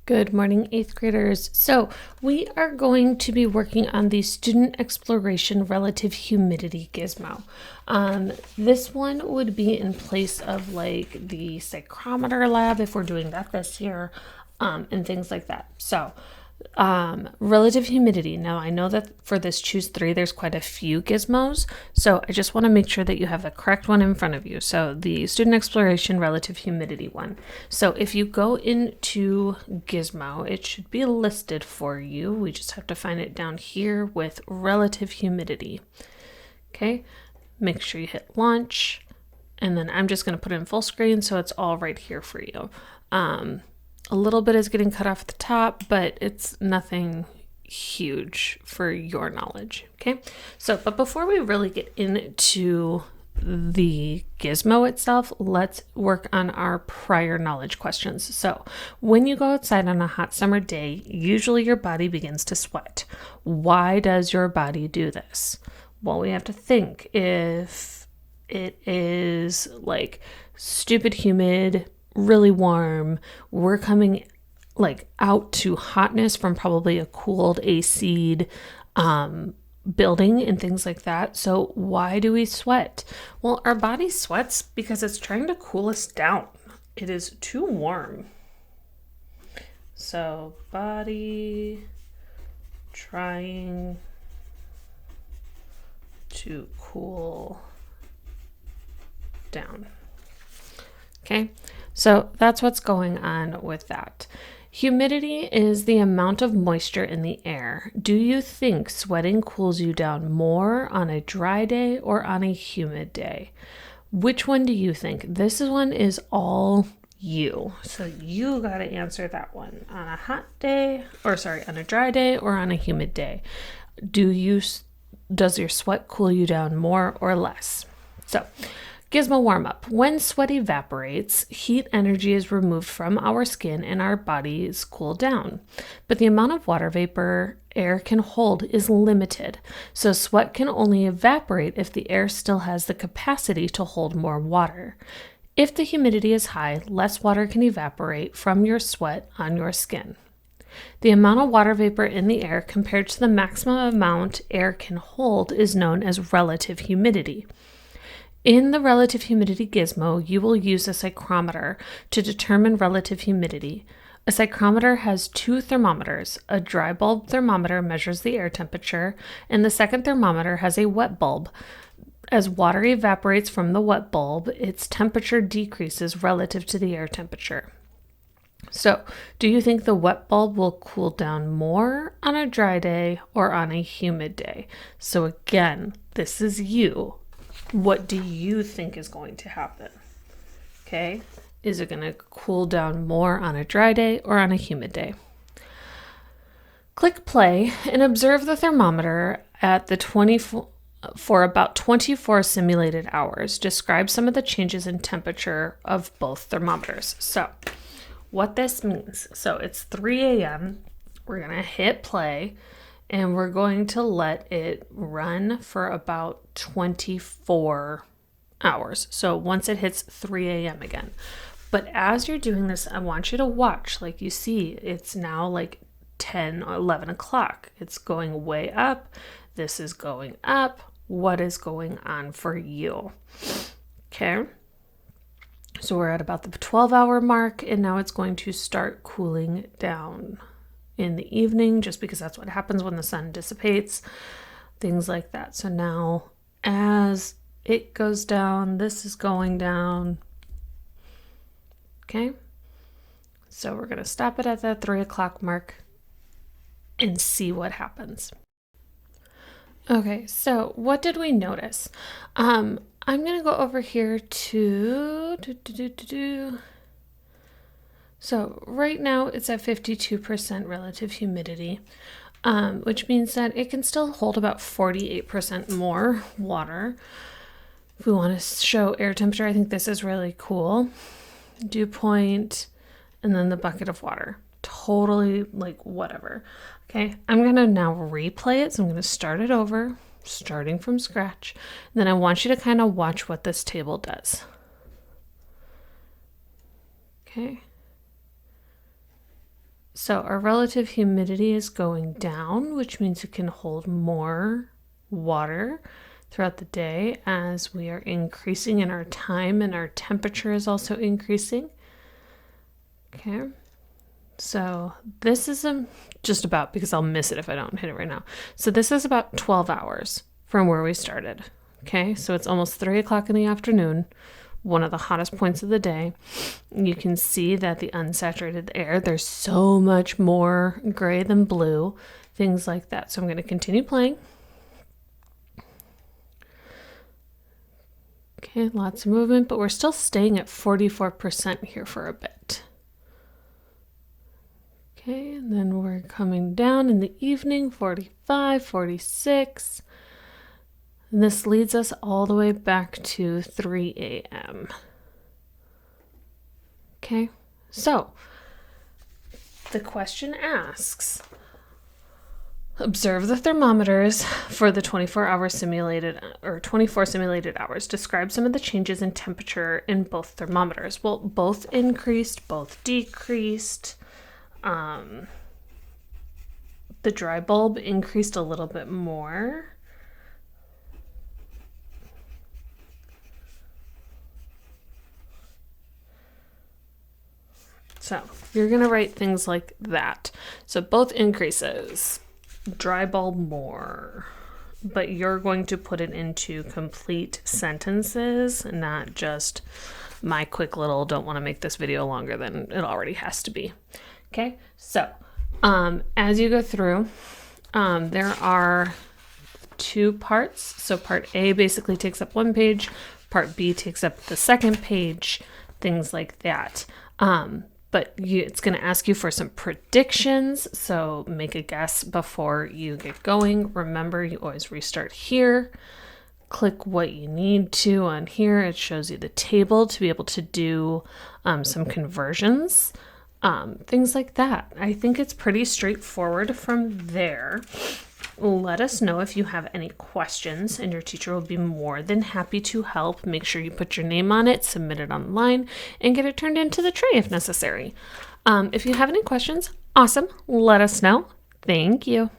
Good morning, 8th graders. So we are going to be working on the Student Exploration Relative Humidity Gizmo. This one would be in place of like the psychrometer lab if we're doing that this year, and things like that. So relative humidity. Now I know that for this choose 3 there's quite a few gizmos, so I just want to make sure that you have the correct one in front of you. So the student exploration relative humidity one. So if you go into Gizmo, it should be listed for you. We just have to find it down here with relative humidity. Okay, make sure you hit launch, and then I'm just going to put it in full screen so it's all right here for you. A little bit is getting cut off at the top, but it's nothing huge for your knowledge, okay? So, but before we really get into the gizmo itself, let's work on our prior knowledge questions. So, when you go outside on a hot summer day, usually your body begins to sweat. Why does your body do this? Well, we have to think if it is like stupid humid, really warm, we're coming like out to hotness from probably a cooled AC'd building and things like that. So why do we sweat? Well, our body sweats because it's trying to cool us down. It is too warm. So body trying to cool down. Okay, so that's what's going on with that. Humidity is the amount of moisture in the air. Do you think sweating cools you down more on a dry day or on a humid day? Which one do you think? This one is all you. So you got to answer that one. On a hot day, on a dry day or on a humid day? Does your sweat cool you down more or less? So, Gizmo warm up. When sweat evaporates, heat energy is removed from our skin and our bodies cool down. But the amount of water vapor air can hold is limited. So sweat can only evaporate if the air still has the capacity to hold more water. If the humidity is high, less water can evaporate from your sweat on your skin. The amount of water vapor in the air compared to the maximum amount air can hold is known as relative humidity. In the relative humidity gizmo, you will use a psychrometer to determine relative humidity. A psychrometer has 2 thermometers. A dry bulb thermometer measures the air temperature, and the second thermometer has a wet bulb. As water evaporates from the wet bulb, its temperature decreases relative to the air temperature. So, do you think the wet bulb will cool down more on a dry day or on a humid day? So again, this is you. What do you think is going to happen? Okay, is it going to cool down more on a dry day or on a humid day? Click play and observe the thermometer at the 24 for about 24 simulated hours. Describe some of the changes in temperature of both thermometers. So, what this means, so it's 3 a.m. We're going to hit play. And we're going to let it run for about 24 hours. So once it hits 3 a.m. again. But as you're doing this, I want you to watch. Like you see, it's now like 10 or 11 o'clock. It's going way up. This is going up. What is going on for you? Okay. So we're at about the 12-hour mark, and now it's going to start cooling down in the evening, just because that's what happens when the sun dissipates, things like that. So now as it goes down, this is going down. Okay, so we're going to stop it at that 3 o'clock mark and see what happens. Okay, so what did we notice? I'm going to go over here to So right now it's at 52% relative humidity, which means that it can still hold about 48% more water. If we want to show air temperature, I think this is really cool. Dew point, and then the bucket of water. Totally like whatever. Okay, I'm going to now replay it. So I'm going to start it over, starting from scratch. And then I want you to kind of watch what this table does. Okay. So our relative humidity is going down, which means it can hold more water throughout the day as we are increasing in our time, and our temperature is also increasing. Okay, so this is just about, because I'll miss it if I don't hit it right now. So this is about 12 hours from where we started. Okay, so it's almost 3 o'clock in the afternoon, one of the hottest points of the day. You can see that the unsaturated air, there's so much more gray than blue, things like that. So I'm going to continue playing. Okay, lots of movement, but we're still staying at 44% here for a bit. Okay, and then we're coming down in the evening, 45, 46. And this leads us all the way back to 3 a.m. Okay, so the question asks, observe the thermometers for the 24 simulated hours. Describe some of the changes in temperature in both thermometers. Well, both increased, both decreased. The dry bulb increased a little bit more. So you're going to write things like that. So both increases, dry bulb more, but you're going to put it into complete sentences, not just my quick little don't want to make this video longer than it already has to be. Okay, so as you go through, there are 2 parts. So part A basically takes up 1 page, part B takes up the 2nd page, things like that. But it's going to ask you for some predictions, so make a guess before you get going. Remember, you always restart here. Click what you need to on here. It shows you the table to be able to do some conversions, things like that. I think it's pretty straightforward from there. Let us know if you have any questions, and your teacher will be more than happy to help. Make sure you put your name on it, submit it online, and get it turned into the tray if necessary. If you have any questions, awesome. Let us know. Thank you.